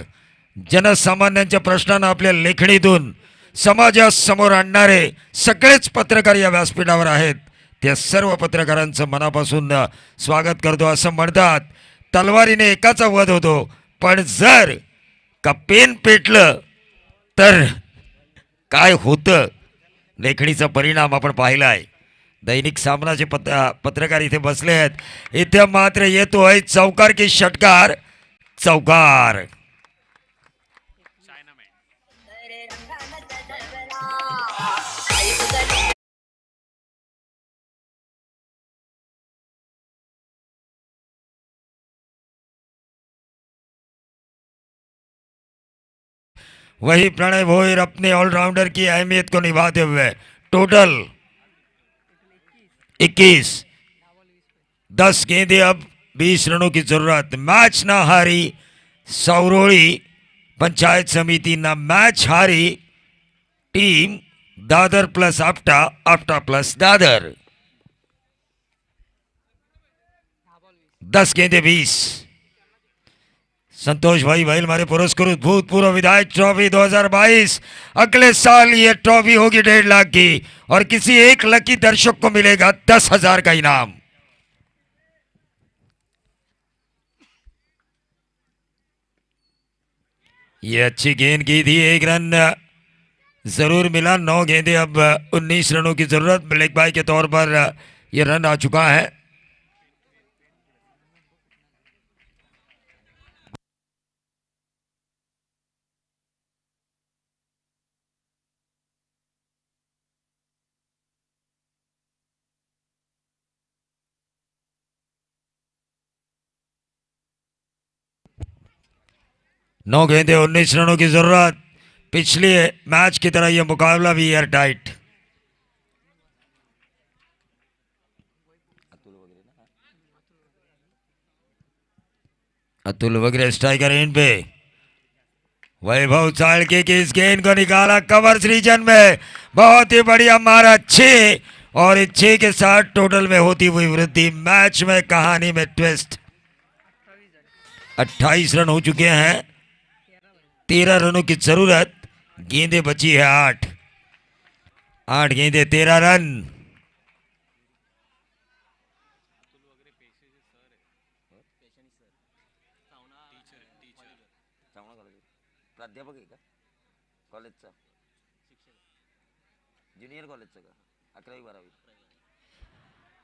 जनसामान्यांच्या प्रश्नांना आपल्या लेखणीतून समाजासमोर आणणारे सगळेच पत्रकार या व्यासपीठावर आहेत। त्या सर्व पत्रकारांचं मनापासून स्वागत करतो। असं म्हणतात तलवारीने एकाचा वध होतो, पण जर का पेन पेटलं तर काय होतं, लेखणीचा परिणाम आपण पाहिलाय। दैनिक सामनाचे पत्रकार इथे बसले आहेत, इथे मात्र येतोय चौकार की षटकार, चौकार। वही प्रणय भोईर अपने ऑलराउंडर की अहमियत को निभाते हुए टोटल 21, 10 गेंदे अब 20 रनों की जरूरत। मैच ना हारी सौरोली पंचायत समिति, ना मैच हारी team Dadar plus Apta, Apta plus Dadar. 10 गेंदे 20। संतोष भाई बैलमारे पुरस्कृत भूतपूर्व विधायक ट्रॉफी 2022। अगले साल ये ट्रॉफी होगी 1.5 लाख की, और किसी एक लकी दर्शक को मिलेगा 10,000 का इनाम। ये अच्छी गेंद की थी, 1 रन जरूर मिला। 9 गेंदे अब 19 रनों की जरूरत। ब्लैक बाई के तौर पर यह रन आ चुका है। 9 गेंदे 19 रनों की जरूरत। पिछले मैच की तरह यह मुकाबला भी एयर टाइट। अतुल वगैरह स्ट्राइकर इन पे। वैभव चालके की इस गेंद को निकाला कवर्स रीजन में, बहुत ही बढ़िया मारा, अच्छे और इच्छे के साथ टोटल में होती हुई वृद्धि, मैच में कहानी में ट्विस्ट। 28 रन हो चुके हैं, 13 रनों की जरूरत, गेंदें बची है 8 गेंदें 13 रन। प्राध्यापक आहे का कॉलेजचा, ज्युनियर कॉलेजचा का, 11वी 12वी?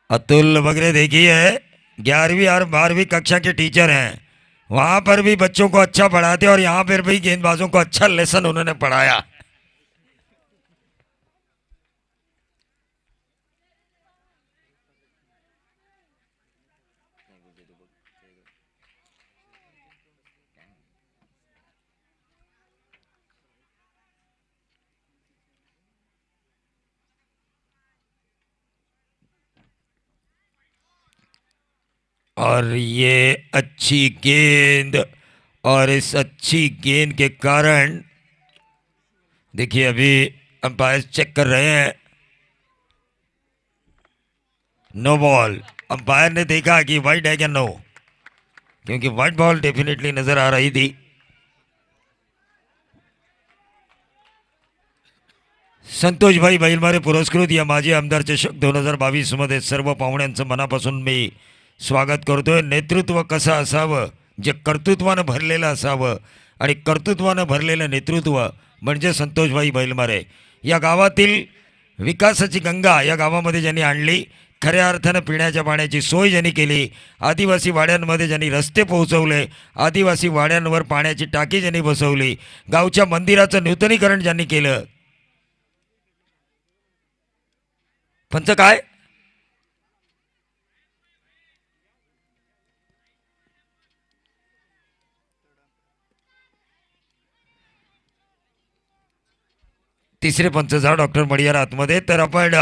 अतुल वगैरह देखिए 11वीं और 12वीं कक्षा के टीचर हैं, वहां पर भी बच्चों को अच्छा पढ़ाते और यहाँ पर भी गेंदबाजों को अच्छा लेसन उन्होंने पढ़ाया। और ये अच्छी गेंद, और इस अच्छी गेंद के कारण देखिए अभी अंपायर चेक कर रहे हैं, नो बॉल। अंपायर ने देखा कि वाइड है क्या नो, क्योंकि वाइड बॉल डेफिनेटली नजर आ रही थी। संतोष भाई बैलमारे पुरस्कृत या माजी आमदार चषक 2022 मध्ये सर्व पाहुण्यांचं मनापासून मी स्वागत करतोय। नेतृत्व कसं असावं, जे कर्तृत्वानं भरलेलं असावं, आणि कर्तृत्वानं भरलेलं नेतृत्व म्हणजे संतोषभाई बैलमारे। या गावातील विकासाची गंगा या गावामध्ये ज्यांनी आणली, खऱ्या अर्थानं पिण्याच्या पाण्याची सोय ज्यांनी केली, आदिवासी वाड्यांमध्ये ज्यांनी रस्ते पोहोचवले, आदिवासी वाड्यांवर पाण्याची टाकी ज्यांनी बसवली, गावच्या मंदिराचं नूतनीकरण ज्यांनी केलं। पंच काय तिसरे पंच जा डॉक्टर मडियार आतमध्ये। तर आपण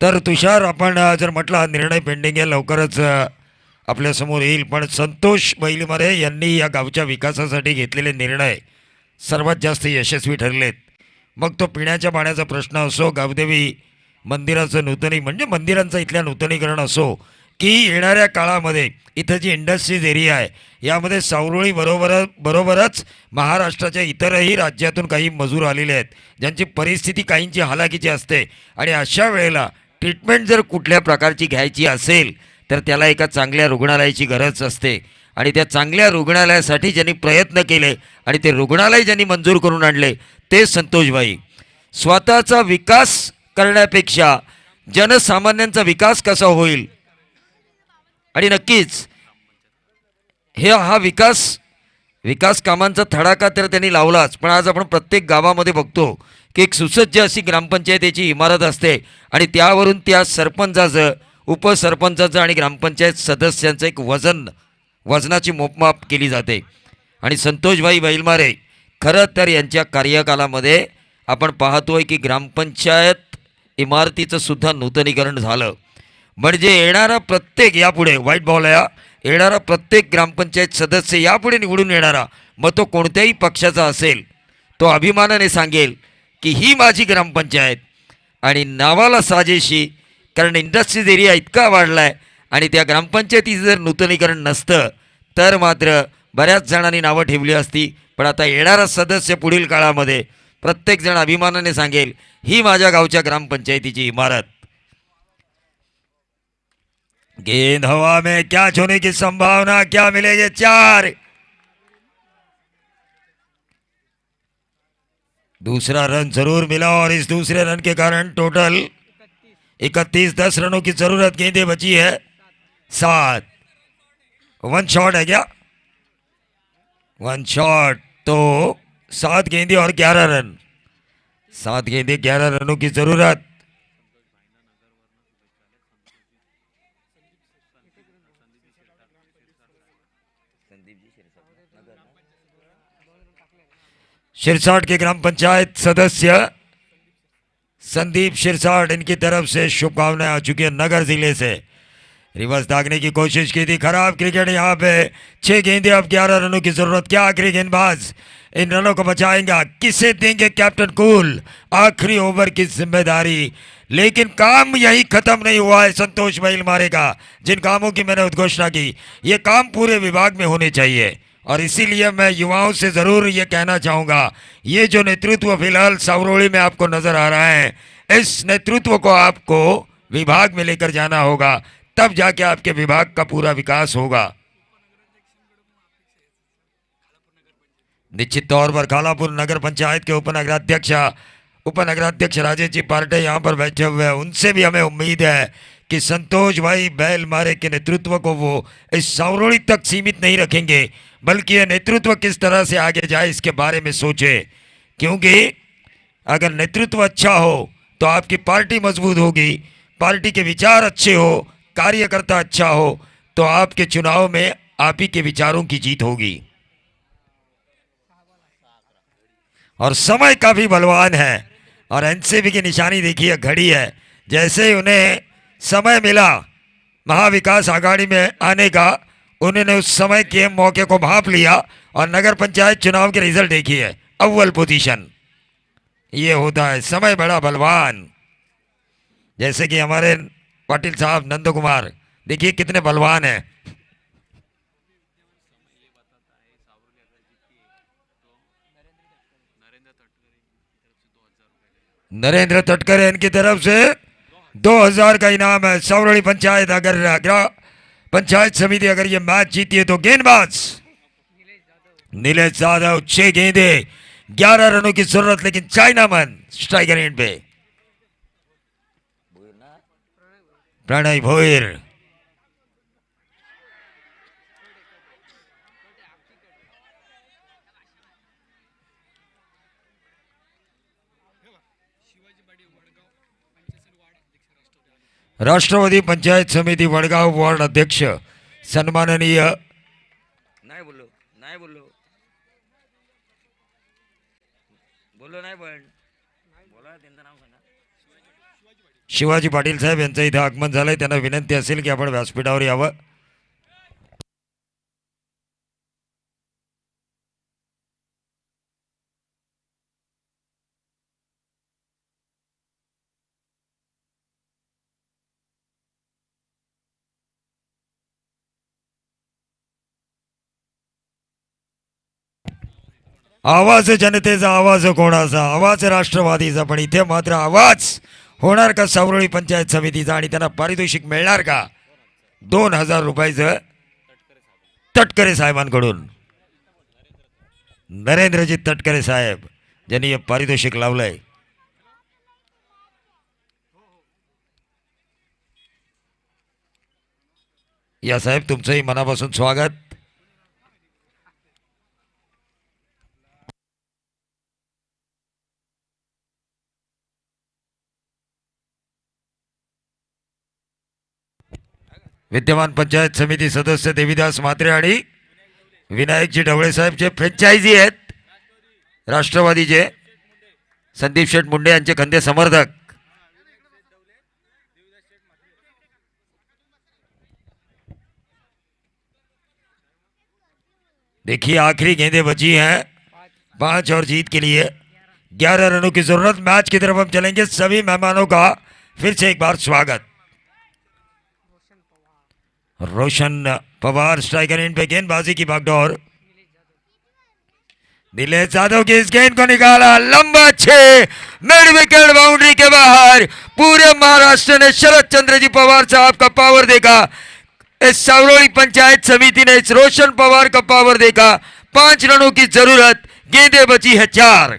तर तुषार, आपण जर म्हटलं हा निर्णय पेंडिंग आहे, लवकरच आपल्या समोर येईल, पण संतोष बैलमारे यांनी या गावच्या विकासासाठी घेतलेले निर्णय सर्वात जास्त यशस्वी ठरलेत। मग तो पिण्याच्या पाण्याचा प्रश्न असो, गावदेवी मंदिराचं म्हणजे मंदिरांचं इथल्या नूतनीकरण असो, की येणाऱ्या काळामध्ये इथं जी इंडस्ट्रीज एरिया आहे यामध्ये सावरोळी बरोबरच महाराष्ट्राच्या इतरही राज्यातून काही मजूर आलेले आहेत, ज्यांची परिस्थिती काहींची हालाकीची असते, आणि अशा वेळेला ट्रीटमेंट जर कुठल्या प्रकारची घ्यायची असेल तर त्याला एका चांगल्या रुग्णालयाची गरज असते, आणि त्या चांगल्या रुग्णालयासाठी ज्यांनी प्रयत्न केले आणि ते रुग्णालय ज्यांनी मंजूर करून आणले ते संतोषभाई। स्वतःचा विकास करण्यापेक्षा जनसामान्यांचा विकास कसा होईल, आणि नक्कीच हा विकास कामांचा धडाका तर त्यांनी लावलाच, पण आज आपण प्रत्येक गावामध्ये बघतो की एक सुसज्ज अशी ग्रामपंचायतीची इमारत असते, आणि त्यावरून त्या सरपंचाचं, उपसरपंचाचं आणि ग्रामपंचायत सदस्यांचं एक वजनाची मोजमाप केली जाते। आणि संतोषभाई बैलमारे खरं तर यांच्या कार्यकालामध्ये आपण पाहतोय की ग्रामपंचायत इमारतीचं सुद्धा नूतनीकरण झालं, म्हणजे येणारा प्रत्येक, यापुढे व्हाईट बॉल येणारा प्रत्येक ग्रामपंचायत सदस्य यापुढे निवडून येणारा, मग तो कोणत्याही पक्षाचा असेल, तो अभिमानाने सांगेल की ही माझी ग्रामपंचायत, आणि नावाला साजेशी, कारण इंडस्ट्रीज एरिया इतका वाढला आहे, आणि त्या ग्रामपंचायतीचं जर नूतनीकरण नसतं तर मात्र बऱ्याच जणांनी नावं ठेवली असती, पण आता येणारा सदस्य पुढील काळामध्ये प्रत्येकजण अभिमानाने सांगेल ही माझ्या गावच्या ग्रामपंचायतीची इमारत। गेंद हवा में, कैच होने की संभावना, क्या मिलेंगे 4। दूसरा रन जरूर मिला, और इस दूसरे रन के कारण टोटल 31, 10 रनों की जरूरत, गेंदें बची है 7। 1 शॉट है क्या, 1 शॉट, तो 7 गेंदें और 11 रन, 7 गेंदें 11 रनों की जरूरत। शिरसाट के ग्राम पंचायत सदस्य संदीप शिरसाट, इनकी तरफ से शुभकामनाएं आ चुकी है नगर जिले से। रिवर्स दागने की कोशिश की थी, खराब क्रिकेट यहाँ पे। 6 गेंदे, अब 11 रनों की जरूरत। क्या आखिरी गेंदबाज इन रनों को बचाएंगे? किसे देंगे कैप्टन कूल आखिरी ओवर की जिम्मेदारी? लेकिन काम यही खत्म नहीं हुआ है संतोष भाई मारेगा। जिन कामों की मैंने उद्घोषणा की, ये काम पूरे विभाग में होने चाहिए और इसीलिए मैं युवाओं से जरूर ये कहना चाहूंगा, ये जो नेतृत्व फिलहाल सावरोली में आपको नजर आ रहा है, इस नेतृत्व को आपको विभाग में लेकर जाना होगा, तब जाके आपके विभाग का पूरा विकास होगा। निश्चित तौर पर खालापुर नगर पंचायत के उपनगराध्यक्ष राजेश जी पार्टे यहाँ पर बैठे हुए हैं। उनसे भी हमें उम्मीद है कि संतोष भाई बैल मारे के नेतृत्व को वो इस सावरोली तक सीमित नहीं रखेंगे, बल्कि यह नेतृत्व किस तरह से आगे जाए इसके बारे में सोचे। क्योंकि अगर नेतृत्व अच्छा हो तो आपकी पार्टी मजबूत होगी, पार्टी के विचार अच्छे हो, कार्यकर्ता अच्छा हो तो आपके चुनाव में आप ही के विचारों की जीत होगी। और समय काफी बलवान है और एनसीबी की निशानी देखिए, घड़ी है। जैसे ही उन्हें समय मिला महाविकास आघाड़ी में आने का, उन्होंने उस समय के मौके को भांप लिया और नगर पंचायत चुनाव के रिजल्ट देखिए, अव्वल पोजीशन। ये होता है समय बड़ा बलवान। जैसे कि हमारे पाटिल साहब नंद कुमार देखिए कितने बलवान हैं। नरेंद्र तटकरे इनकी तरफ से 2000 का इनाम है। सावरोली पंचायत पंचायत समिति अगर ये मैच जीती है तो गेंदबाज नीलेश यादव 6 गेंदे 11 रनों की जरूरत, लेकिन चाइनामैन स्ट्राइकर एंड पे प्रणय भोईर। राष्ट्रवादी पंचायत समिति वडगाव वार्ड अध्यक्ष सन्माननीय नाही बोललो नाही पण बोला त्यांचं नाव सांगा. शिवाजी पाटील साहेब यांचं इथे आगमन झालंय. त्यांना विनंती असेल की आपण व्यासपीठावर यावं. आवाज जनतेचा, आवाज कोणाचा? आवाज राष्ट्रवादीचा. पण इथे मात्र आवाज होणार का सावरोळी पंचायत समितीचा आणि त्यांना पारितोषिक मिळणार का 2000 रुपयाचं तटकरे साहेबांकडून? नरेंद्रजी तटकरे साहेब ज्यांनी हे पारितोषिक लावलंय. या साहेब तुमचंही मनापासून स्वागत. विद्यमान पंचायत समिती सदस्य देवीदास म्हात्रे आणि विनायकजी ढवळे साहेब जे फ्रँचायझी आहेत राष्ट्रवादीचे, संदीप शेठ मुंडे यांचे खंदे समर्थक. देखिए आखिरी गेंदें बची हैं 5 और जीत के लिए 11 रनों की जरूरत. मैच की तरफ हम चलेंगे. सभी मेहमानों का फिर से एक बार स्वागत. रोशन पवार स्ट्राइकर एंड पे गेंदबाजी की बागडोर. नीलेश यादव की इस गेंद को निकाला लंबा 6 मिड विकेट बाउंड्री के बाहर. पूरे महाराष्ट्र ने शरद चंद्र जी पवार साहब का पावर देखा. इस सावरोली पंचायत समिति ने इस रोशन पवार का पावर देखा. 5 रनों की जरूरत, गेंदें बची है 4.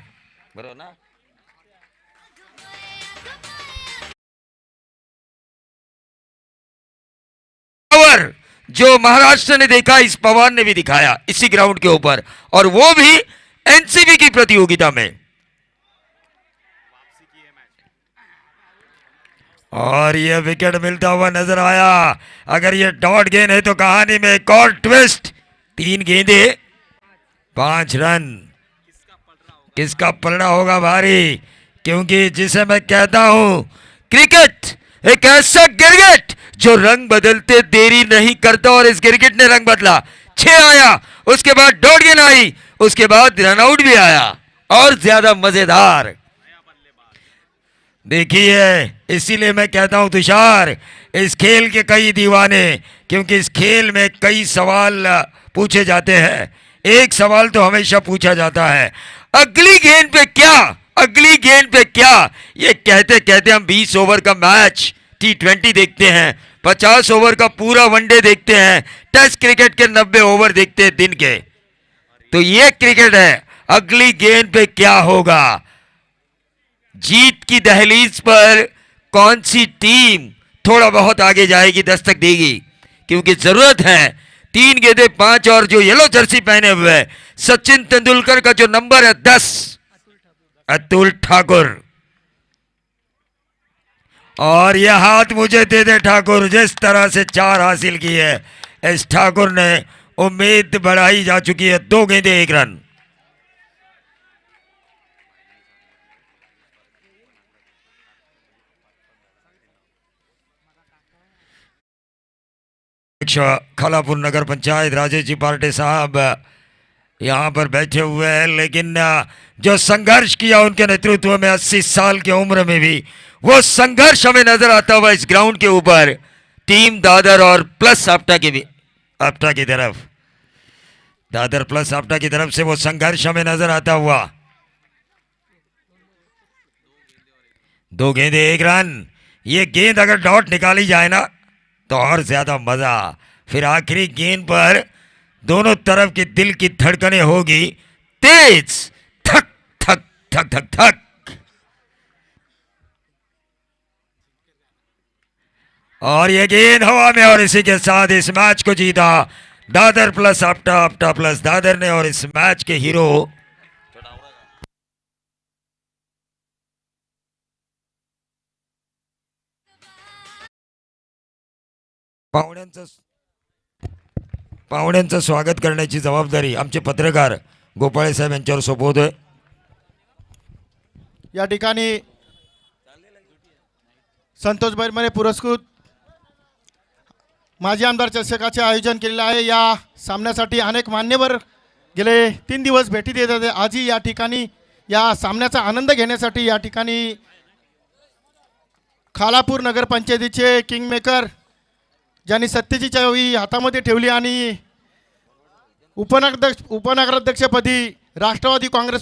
बरोबर ना. पावर जो महाराष्ट्र ने देखा इस पवार ने भी दिखाया इसी ग्राउंड के ऊपर, और वो भी एनसीबी की प्रतियोगिता में. और ये विकेट मिलता हुआ नजर आया. अगर ये डॉट गेंद है तो कहानी में एक और ट्विस्ट. 3 गेंदे 5 रन. किसका पलड़ा होगा भारी, क्योंकि जिसे मैं कहता हूं क्रिकेट एक ऐसा गिरगिट जो रंग बदलते देरी नहीं करता, और इस गिरगिट ने रंग बदला। 6 आया, उसके बाद डॉट गेंद आई, उसके बाद रनआउट भी आया, और ज्यादा मजेदार देखिए। इसीलिए मैं कहता हूं तुषार, इस खेल के कई दीवाने, क्योंकि इस खेल में कई सवाल पूछे जाते हैं। एक सवाल तो हमेशा पूछा जाता है, अगली गेंद पे क्या, अगली गेंद पे क्या। ये कहते कहते हम 20 ओवर का मैच T20 देखते हैं, 50 ओवर का पूरा वनडे देखते हैं, टेस्ट क्रिकेट के 90 ओवर देखते हैं दिन के। तो ये क्रिकेट है, अगली गेंद पे क्या होगा। जीत की दहलीज पर कौन सी टीम थोड़ा बहुत आगे जाएगी, दस्तक देगी, क्योंकि जरूरत है 3 गेंदें 5, और जो येलो जर्सी पहने हुए सचिन तेंदुलकर का जो नंबर है 10, अतुल ठाकुर। और यह हाथ मुझे दे दे ठाकुर, जिस तरह से 4 हासिल की है इस ठाकुर ने, उम्मीद बढ़ाई जा चुकी है। 2 गेंदें 1 रन। खालापुर नगर पंचायत राजेश जी पार्टे साहब यहाँ पर बैठे हुए हैं, लेकिन जो संघर्ष किया उनके नेतृत्व में 80 साल की उम्र में भी, वो संघर्ष हमें नजर आता हुआ इस ग्राउंड के ऊपर। टीम दादर और प्लस आपटा की तरफ, दादर प्लस आपटा की तरफ से वो संघर्ष हमें नजर आता हुआ। 2 गेंदें 1 रन। ये गेंद अगर डॉट निकाली जाए ना तो और ज्यादा मजा। फिर आखिरी गेंद पर दोनों तरफ की दिल की धड़कनें होगी तेज, थक थक थक थक थक। और ये गेंद हवा में, और इसी के साथ इस मैच को जीता दादर प्लस आपटा, आपटा प्लस दादर ने। और इस मैच के हीरो पाहुण्यांचं स्वागत करण्याची जबाबदारी आमचे पत्रकार गोपाळे साहेब यांच्यावर सोपवतोय। या ठिकाणी संतोष बैलमरे पुरस्कृत माजी आमदार चषकाचे आयोजन केलेलं आहे। या सामन्यासाठी अनेक मान्यवर गेले 3 दिवस भेटी देत होते। आजही या ठिकाणी या सामन्याचा आनंद घेण्यासाठी या ठिकाणी खालापूर नगरपंचायतीचे किंगमेकर ज्यांनी सत्तेची चावी हातामध्ये ठेवली आणि उपनगराध्यक्षपदी राष्ट्रवादी काँग्रेस